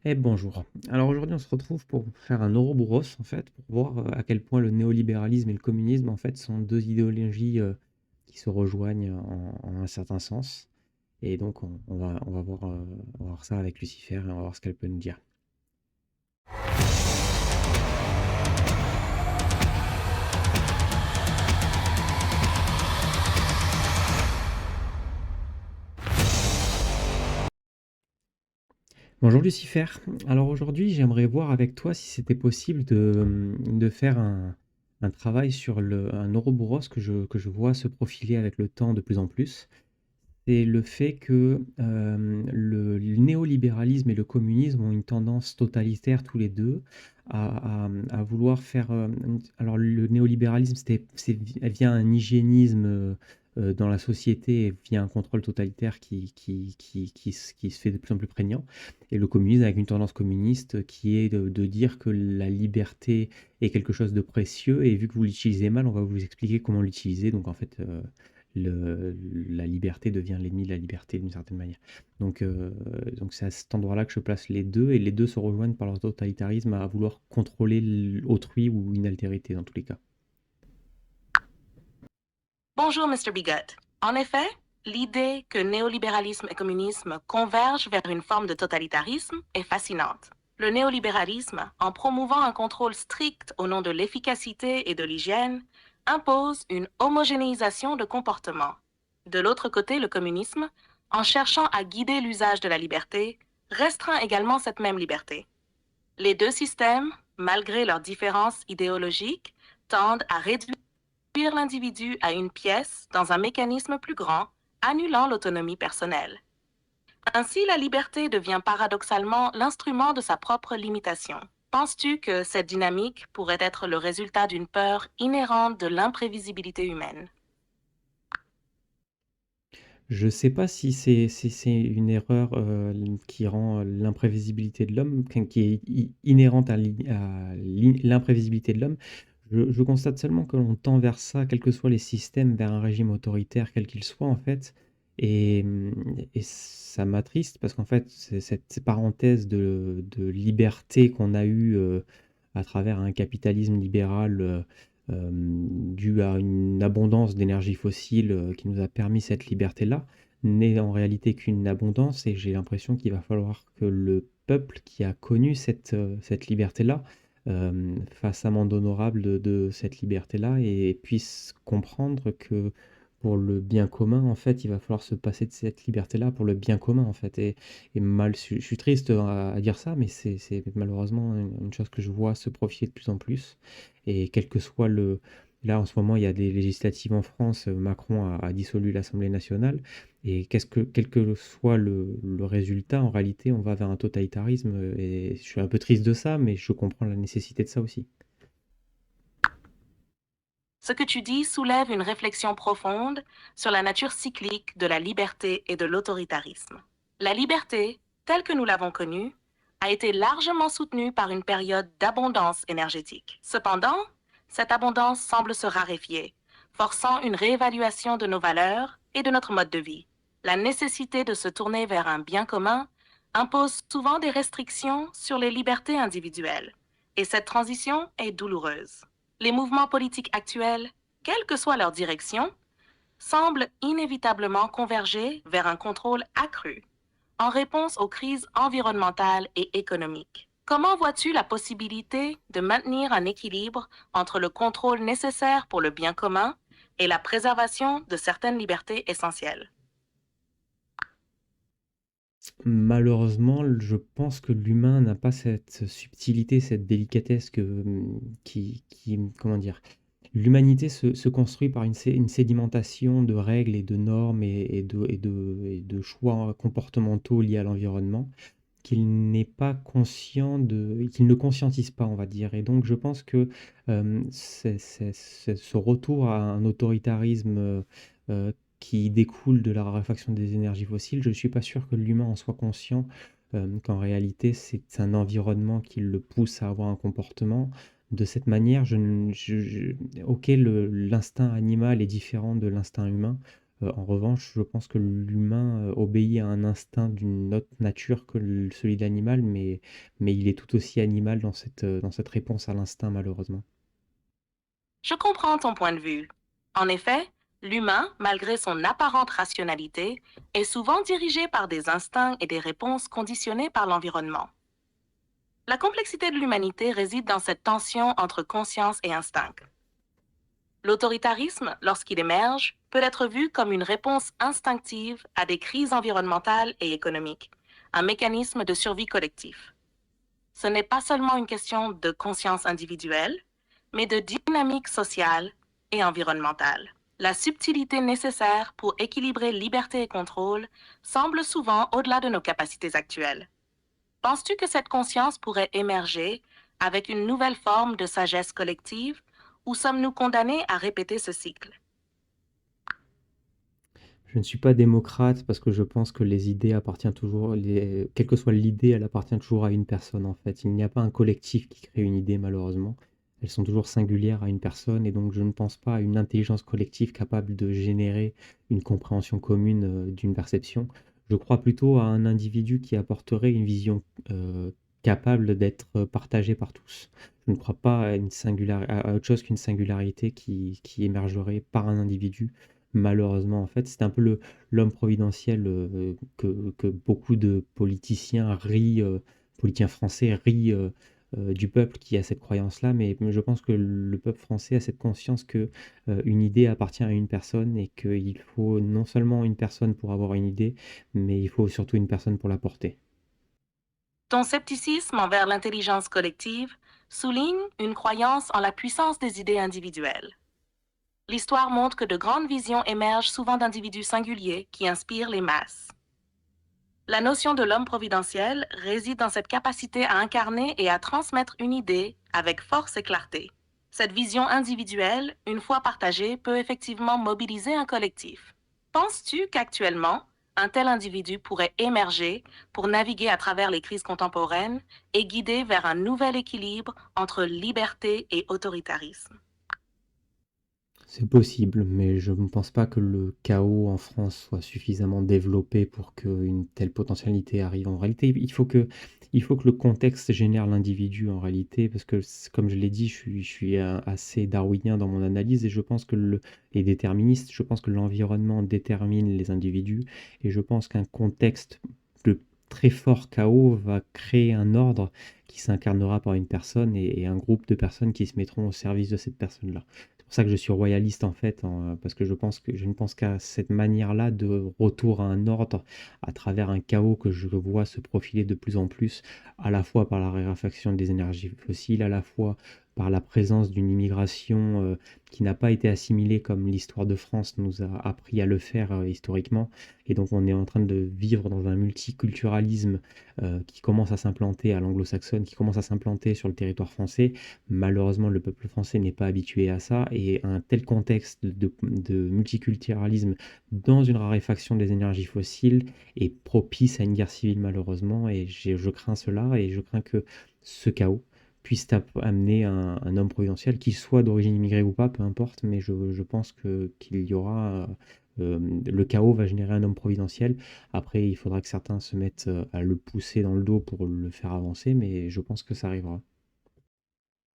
Bonjour. Alors aujourd'hui, on se retrouve pour faire un Ouroboros, en fait, pour voir à quel point le néolibéralisme et le communisme, en fait, sont deux idéologies qui se rejoignent en un certain sens. Et donc, on va voir ça avec Lucifer et on va voir ce qu'elle peut nous dire. Bonjour Lucifer. Alors aujourd'hui, j'aimerais voir avec toi si c'était possible de faire un travail sur un Ouroboros que je vois se profiler avec le temps de plus en plus. C'est le fait que, le néolibéralisme et le communisme ont une tendance totalitaire tous les 2 à vouloir faire, alors le néolibéralisme c'est via un hygiénisme, dans la société et via un contrôle totalitaire qui se fait de plus en plus prégnant et le communisme avec une tendance communiste qui est de dire que la liberté est quelque chose de précieux et vu que vous l'utilisez mal, on va vous expliquer comment l'utiliser donc en fait, la liberté devient l'ennemi de la liberté d'une certaine manière. Donc c'est à cet endroit-là que je place les deux, et les deux se rejoignent par leur totalitarisme à vouloir contrôler autrui ou une altérité dans tous les cas. Bonjour, Mr. Bigot. En effet, l'idée que néolibéralisme et communisme convergent vers une forme de totalitarisme est fascinante. Le néolibéralisme, en promouvant un contrôle strict au nom de l'efficacité et de l'hygiène, impose une homogénéisation de comportement. De l'autre côté, le communisme, en cherchant à guider l'usage de la liberté, restreint également cette même liberté. Les deux systèmes, malgré leurs différences idéologiques, tendent à réduire l'individu à une pièce dans un mécanisme plus grand, annulant l'autonomie personnelle. Ainsi, la liberté devient paradoxalement l'instrument de sa propre limitation. Penses-tu que cette dynamique pourrait être le résultat d'une peur inhérente de l'imprévisibilité humaine? Je ne sais pas si c'est une erreur, qui rend l'imprévisibilité de l'homme, enfin qui est inhérente à l'imprévisibilité de l'homme. Je constate seulement que l'on tend vers ça, quels que soient les systèmes, vers un régime autoritaire quel qu'il soit en fait et ça m'attriste parce qu'en fait, c'est cette parenthèse de liberté qu'on a eue, à travers un capitalisme libéral, dû à une abondance d'énergie fossile, qui nous a permis cette liberté-là, n'est en réalité qu'une abondance et j'ai l'impression qu'il va falloir que le peuple qui a connu cette liberté-là, fasse amende honorable de cette liberté-là et puisse comprendre que pour le bien commun, en fait, il va falloir se passer de cette liberté-là pour le bien commun, en fait et mal je suis triste à dire ça, mais c'est malheureusement une chose que je vois se profiler de plus en plus et quel que soit le là, en ce moment, il y a des législatives en France, Macron a dissolu l'Assemblée nationale et quel que soit le résultat, en réalité, on va vers un totalitarisme, et je suis un peu triste de ça, mais je comprends la nécessité de ça aussi. Ce que tu dis soulève une réflexion profonde sur la nature cyclique de la liberté et de l'autoritarisme. La liberté, telle que nous l'avons connue, a été largement soutenue par une période d'abondance énergétique. Cependant, cette abondance semble se raréfier, forçant une réévaluation de nos valeurs et de notre mode de vie. La nécessité de se tourner vers un bien commun impose souvent des restrictions sur les libertés individuelles, et cette transition est douloureuse. Les mouvements politiques actuels, quelle que soit leur direction, semblent inévitablement converger vers un contrôle accru en réponse aux crises environnementales et économiques. Comment vois-tu la possibilité de maintenir un équilibre entre le contrôle nécessaire pour le bien commun et la préservation de certaines libertés essentielles? Malheureusement, je pense que l'humain n'a pas cette subtilité, cette délicatesse comment dire? L'humanité se construit par une sédimentation de règles et de normes et de choix comportementaux liés à l'environnement qu'il ne conscientise pas, on va dire et donc je pense que, c'est ce retour à un autoritarisme, qui découle de la raréfaction des énergies fossiles, je ne suis pas sûr que l'humain en soit conscient, qu'en réalité c'est un environnement qui le pousse à avoir un comportement de cette manière. Je ne je OK, le l'instinct animal est différent de l'instinct humain, En revanche, je pense que l'humain, obéit à un instinct d'une autre nature que celui de l'animal, mais il est tout aussi animal dans cette réponse à l'instinct, malheureusement. Je comprends ton point de vue. En effet, l'humain, malgré son apparente rationalité, est souvent dirigé par des instincts et des réponses conditionnées par l'environnement. La complexité de l'humanité réside dans cette tension entre conscience et instinct. L'autoritarisme, lorsqu'il émerge, peut être vu comme une réponse instinctive à des crises environnementales et économiques, un mécanisme de survie collectif. Ce n'est pas seulement une question de conscience individuelle, mais de dynamique sociale et environnementale. La subtilité nécessaire pour équilibrer liberté et contrôle semble souvent au-delà de nos capacités actuelles. Penses-tu que cette conscience pourrait émerger avec une nouvelle forme de sagesse collective ou sommes-nous condamnés à répéter ce cycle? Je ne suis pas démocrate parce que je pense que les idées appartiennent toujours quelle que soit l'idée, elle appartient toujours à une personne, en fait. Il n'y a pas un collectif qui crée une idée, malheureusement. Elles sont toujours singulières à une personne et donc je ne pense pas à une intelligence collective capable de générer une compréhension commune, d'une perception. Je crois plutôt à un individu qui apporterait une vision, capable d'être partagée par tous. Je ne crois pas à à autre chose qu'une singularité qui émergerait par un individu. Malheureusement, en fait, c'est un peu l'homme providentiel, que beaucoup de politiciens rient, politiciens français rient, du peuple qui a cette croyance-là, mais je pense que le peuple français a cette conscience que, une idée appartient à une personne et qu'il faut non seulement une personne pour avoir une idée, mais il faut surtout une personne pour la porter. Ton scepticisme envers l'intelligence collective souligne une croyance en la puissance des idées individuelles. L'histoire montre que de grandes visions émergent souvent d'individus singuliers qui inspirent les masses. La notion de l'homme providentiel réside dans cette capacité à incarner et à transmettre une idée avec force et clarté. Cette vision individuelle, une fois partagée, peut effectivement mobiliser un collectif. Penses-tu qu'actuellement, un tel individu pourrait émerger pour naviguer à travers les crises contemporaines et guider vers un nouvel équilibre entre liberté et autoritarisme? C'est possible, mais je ne pense pas que le chaos en France soit suffisamment développé pour qu'une telle potentialité arrive. En réalité, il faut que le contexte génère l'individu en réalité, parce que comme je l'ai dit, je suis assez darwinien dans mon analyse et je pense que et déterministe, je pense que l'environnement détermine les individus et je pense qu'un contexte de très fort chaos va créer un ordre qui s'incarnera par une personne et un groupe de personnes qui se mettront au service de cette personne-là. C'est pour ça que je suis royaliste en fait, parce que je ne pense qu'à cette manière-là de retour à un ordre à travers un chaos que je vois se profiler de plus en plus, à la fois par la raréfaction des énergies fossiles, à la fois par la présence d'une immigration qui n'a pas été assimilée comme l'histoire de France nous a appris à le faire historiquement. Et donc on est en train de vivre dans un multiculturalisme qui commence à s'implanter à l'anglo-saxonne, qui commence à s'implanter sur le territoire français. Malheureusement, le peuple français n'est pas habitué à ça et un tel contexte de multiculturalisme dans une raréfaction des énergies fossiles est propice à une guerre civile malheureusement et je crains cela et je crains que ce chaos puisse amener un homme providentiel, qu'il soit d'origine immigrée ou pas, peu importe, mais je pense qu'il y aura... le chaos va générer un homme providentiel. Après, il faudra que certains se mettent à le pousser dans le dos pour le faire avancer, mais je pense que ça arrivera.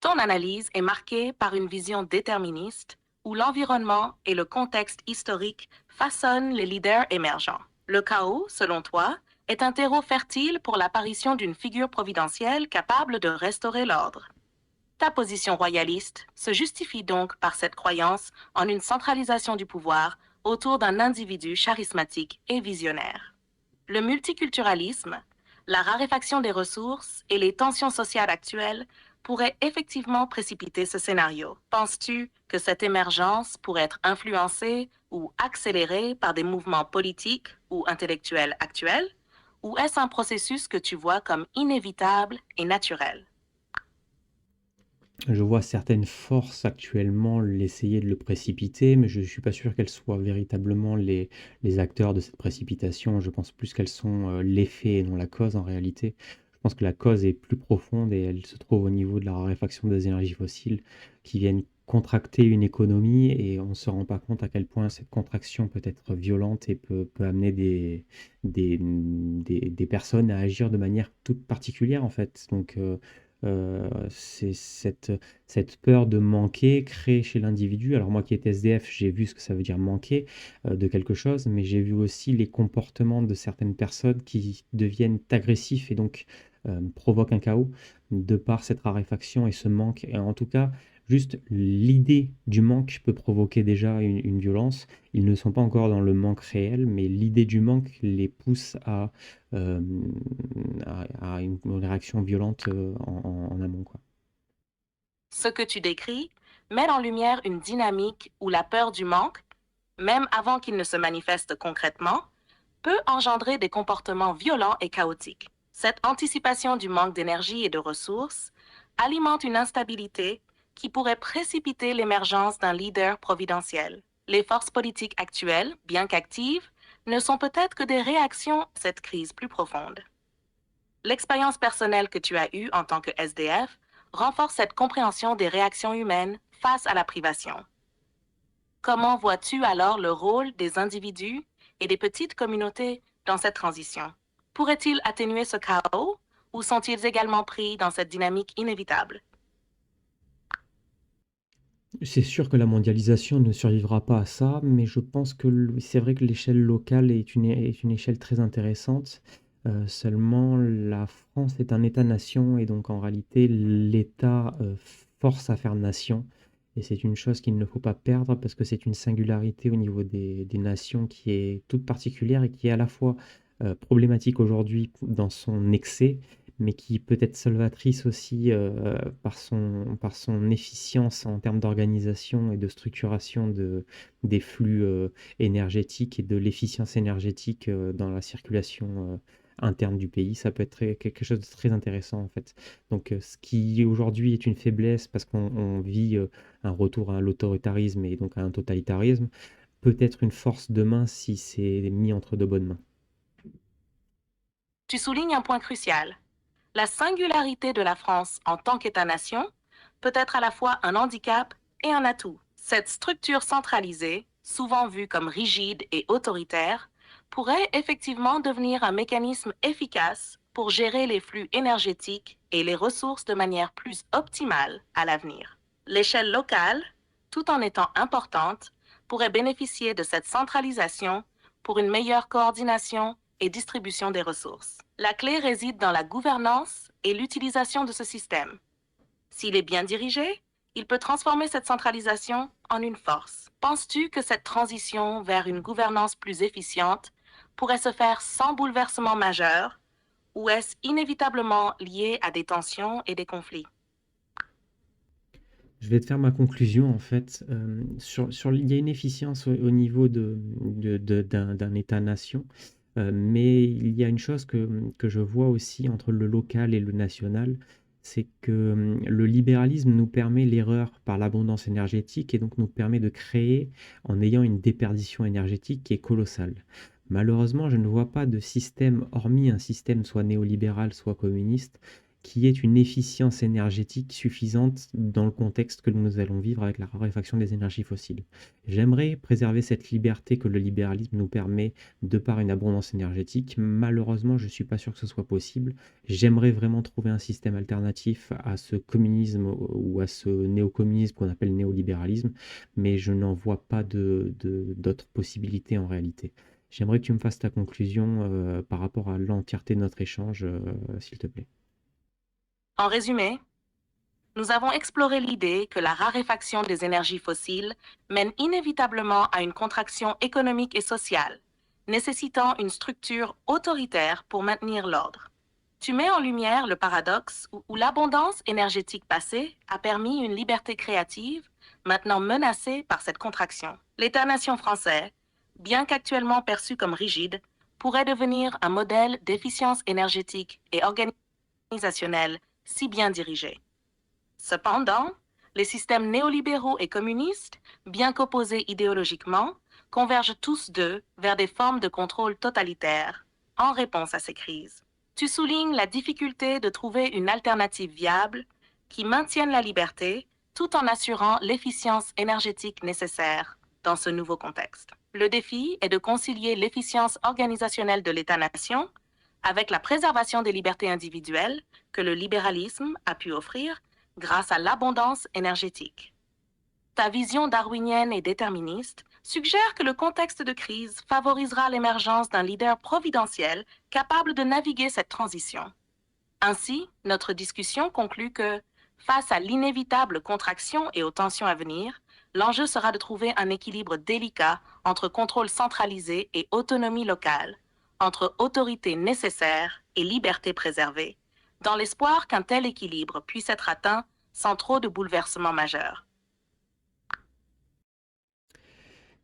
Ton analyse est marquée par une vision déterministe où l'environnement et le contexte historique façonnent les leaders émergents. Le chaos, selon toi, est un terreau fertile pour l'apparition d'une figure providentielle capable de restaurer l'ordre. Ta position royaliste se justifie donc par cette croyance en une centralisation du pouvoir autour d'un individu charismatique et visionnaire. Le multiculturalisme, la raréfaction des ressources et les tensions sociales actuelles pourraient effectivement précipiter ce scénario. Penses-tu que cette émergence pourrait être influencée ou accélérée par des mouvements politiques ou intellectuels actuels? Ou est-ce un processus que tu vois comme inévitable et naturel? Je vois certaines forces actuellement l'essayer de le précipiter, mais je ne suis pas sûr qu'elles soient véritablement les acteurs de cette précipitation. Je pense plus qu'elles sont l'effet et non la cause en réalité. Je pense que la cause est plus profonde et elle se trouve au niveau de la raréfaction des énergies fossiles qui viennent contracter une économie et on ne se rend pas compte à quel point cette contraction peut être violente et peut amener des personnes à agir de manière toute particulière, en fait. Donc, c'est cette peur de manquer créée chez l'individu. Alors moi qui étais SDF, j'ai vu ce que ça veut dire manquer de quelque chose, mais j'ai vu aussi les comportements de certaines personnes qui deviennent agressifs et donc provoquent un chaos de par cette raréfaction et ce manque. Et en tout cas, juste l'idée du manque peut provoquer déjà une violence. Ils ne sont pas encore dans le manque réel, mais l'idée du manque les pousse euh, à une réaction violente en amont, quoi. Ce que tu décris met en lumière une dynamique où la peur du manque, même avant qu'il ne se manifeste concrètement, peut engendrer des comportements violents et chaotiques. Cette anticipation du manque d'énergie et de ressources alimente une instabilité qui pourrait précipiter l'émergence d'un leader providentiel. Les forces politiques actuelles, bien qu'actives, ne sont peut-être que des réactions à cette crise plus profonde. L'expérience personnelle que tu as eue en tant que SDF renforce cette compréhension des réactions humaines face à la privation. Comment vois-tu alors le rôle des individus et des petites communautés dans cette transition? Pourraient-ils atténuer ce chaos ou sont-ils également pris dans cette dynamique inévitable? C'est sûr que la mondialisation ne survivra pas à ça, mais je pense que c'est vrai que l'échelle locale est une échelle très intéressante. Seulement, la France est un État-nation et donc en réalité, l'État force à faire nation. Et c'est une chose qu'il ne faut pas perdre parce que c'est une singularité au niveau des nations qui est toute particulière et qui est à la fois problématique aujourd'hui dans son excès, mais qui peut être salvatrice aussi par son efficience en termes d'organisation et de structuration des flux énergétiques et de l'efficience énergétique dans la circulation interne du pays. Ça peut être quelque chose de très intéressant en fait. Donc ce qui aujourd'hui est une faiblesse parce qu'on vit un retour à l'autoritarisme et donc à un totalitarisme, peut être une force demain si c'est mis entre de bonnes mains. Tu soulignes un point crucial. La singularité de la France en tant qu'État-nation peut être à la fois un handicap et un atout. Cette structure centralisée, souvent vue comme rigide et autoritaire, pourrait effectivement devenir un mécanisme efficace pour gérer les flux énergétiques et les ressources de manière plus optimale à l'avenir. L'échelle locale, tout en étant importante, pourrait bénéficier de cette centralisation pour une meilleure coordination et distribution des ressources. La clé réside dans la gouvernance et l'utilisation de ce système. S'il est bien dirigé, il peut transformer cette centralisation en une force. Penses-tu que cette transition vers une gouvernance plus efficiente pourrait se faire sans bouleversement majeur ou est-ce inévitablement lié à des tensions et des conflits? Je vais te faire ma conclusion en fait. Il y a une efficience au niveau d'un État-nation, mais il y a une chose que je vois aussi entre le local et le national, c'est que le libéralisme nous permet l'erreur par l'abondance énergétique et donc nous permet de créer en ayant une déperdition énergétique qui est colossale. Malheureusement, je ne vois pas de système, hormis un système soit néolibéral, soit communiste, qui ait une efficience énergétique suffisante dans le contexte que nous allons vivre avec la raréfaction des énergies fossiles. J'aimerais préserver cette liberté que le libéralisme nous permet de par une abondance énergétique. Malheureusement, je ne suis pas sûr que ce soit possible. J'aimerais vraiment trouver un système alternatif à ce communisme ou à ce néocommunisme qu'on appelle néolibéralisme, mais je n'en vois pas d'autres possibilités en réalité. J'aimerais que tu me fasses ta conclusion par rapport à l'entièreté de notre échange, s'il te plaît. En résumé, nous avons exploré l'idée que la raréfaction des énergies fossiles mène inévitablement à une contraction économique et sociale, nécessitant une structure autoritaire pour maintenir l'ordre. Tu mets en lumière le paradoxe où l'abondance énergétique passée a permis une liberté créative, maintenant menacée par cette contraction. L'État-nation français, bien qu'actuellement perçu comme rigide, pourrait devenir un modèle d'efficience énergétique et organisationnelle si bien dirigé. Cependant, les systèmes néolibéraux et communistes, bien qu'opposés idéologiquement, convergent tous deux vers des formes de contrôle totalitaire en réponse à ces crises. Tu soulignes la difficulté de trouver une alternative viable qui maintienne la liberté tout en assurant l'efficience énergétique nécessaire dans ce nouveau contexte. Le défi est de concilier l'efficience organisationnelle de l'État-nation avec la préservation des libertés individuelles que le libéralisme a pu offrir grâce à l'abondance énergétique. Ta vision darwinienne et déterministe suggère que le contexte de crise favorisera l'émergence d'un leader providentiel capable de naviguer cette transition. Ainsi, notre discussion conclut que, face à l'inévitable contraction et aux tensions à venir, l'enjeu sera de trouver un équilibre délicat entre contrôle centralisé et autonomie locale, entre autorité nécessaire et liberté préservée, dans l'espoir qu'un tel équilibre puisse être atteint sans trop de bouleversements majeurs.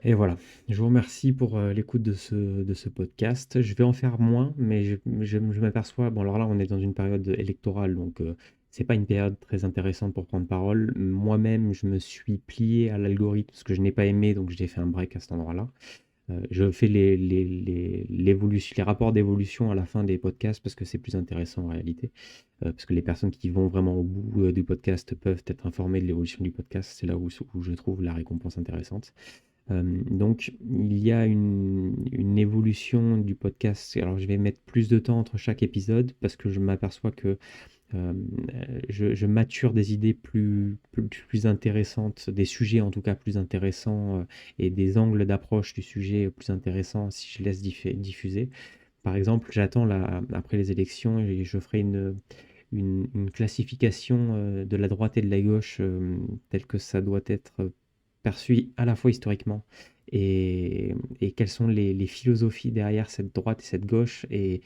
Et voilà, je vous remercie pour l'écoute de ce podcast. Je vais en faire moins, mais je m'aperçois, bon alors là on est dans une période électorale, donc c'est pas une période très intéressante pour prendre parole. Moi-même, je me suis plié à l'algorithme, parce que je n'ai pas aimé, donc j'ai fait un break à cet endroit-là. Je fais les rapports d'évolution à la fin des podcasts parce que c'est plus intéressant en réalité. Parce que les personnes qui vont vraiment au bout du podcast peuvent être informées de l'évolution du podcast. C'est là où je trouve la récompense intéressante. Donc il y a une évolution du podcast. Alors je vais mettre plus de temps entre chaque épisode parce que je m'aperçois que je mature des idées plus intéressantes, des sujets en tout cas plus intéressants et des angles d'approche du sujet plus intéressants si je laisse diffuser. Par exemple, j'attends après les élections et je ferai une classification de la droite et de la gauche telle que ça doit être perçu à la fois historiquement et quelles sont les philosophies derrière cette droite et cette gauche et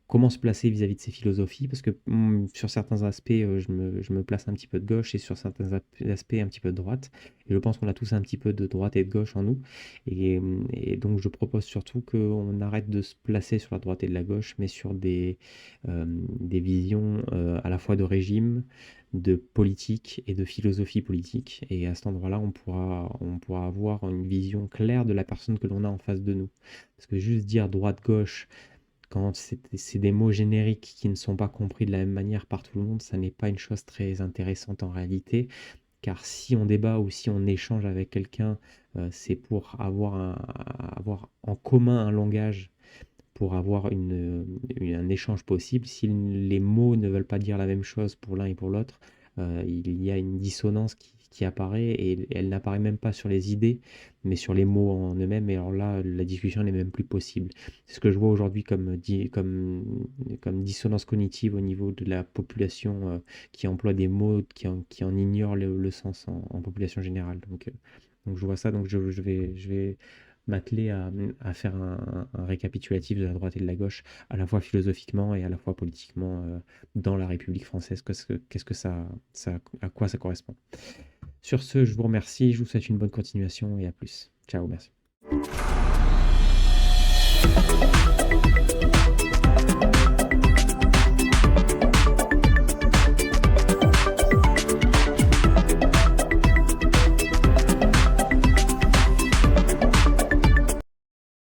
comment se placer vis-à-vis de ces philosophies parce que sur certains aspects je me place un petit peu de gauche et sur certains aspects un petit peu de droite et je pense qu'on a tous un petit peu de droite et de gauche en nous et donc je propose surtout qu'on arrête de se placer sur la droite et de la gauche mais sur des visions à la fois de régime, de politique et de philosophie politique. Et à cet endroit-là, on pourra avoir une vision claire de la personne que l'on a en face de nous. Parce que juste dire droite-gauche, quand c'est des mots génériques qui ne sont pas compris de la même manière par tout le monde, ça n'est pas une chose très intéressante en réalité. Car si on débat ou si on échange avec quelqu'un, c'est pour avoir en commun un langage pour avoir un échange possible. Si les mots ne veulent pas dire la même chose pour l'un et pour l'autre, il y a une dissonance qui apparaît et elle n'apparaît même pas sur les idées, mais sur les mots en eux-mêmes. Et alors là, la discussion n'est même plus possible. C'est ce que je vois aujourd'hui comme dissonance cognitive au niveau de la population qui emploie des mots qui en ignore le sens en population générale. Donc je vois ça, donc je vais m'atteler à faire un récapitulatif de la droite et de la gauche, à la fois philosophiquement et à la fois politiquement dans la République française. Qu'est-ce que à quoi ça correspond. Sur ce, je vous remercie, je vous souhaite une bonne continuation et à plus. Ciao, merci.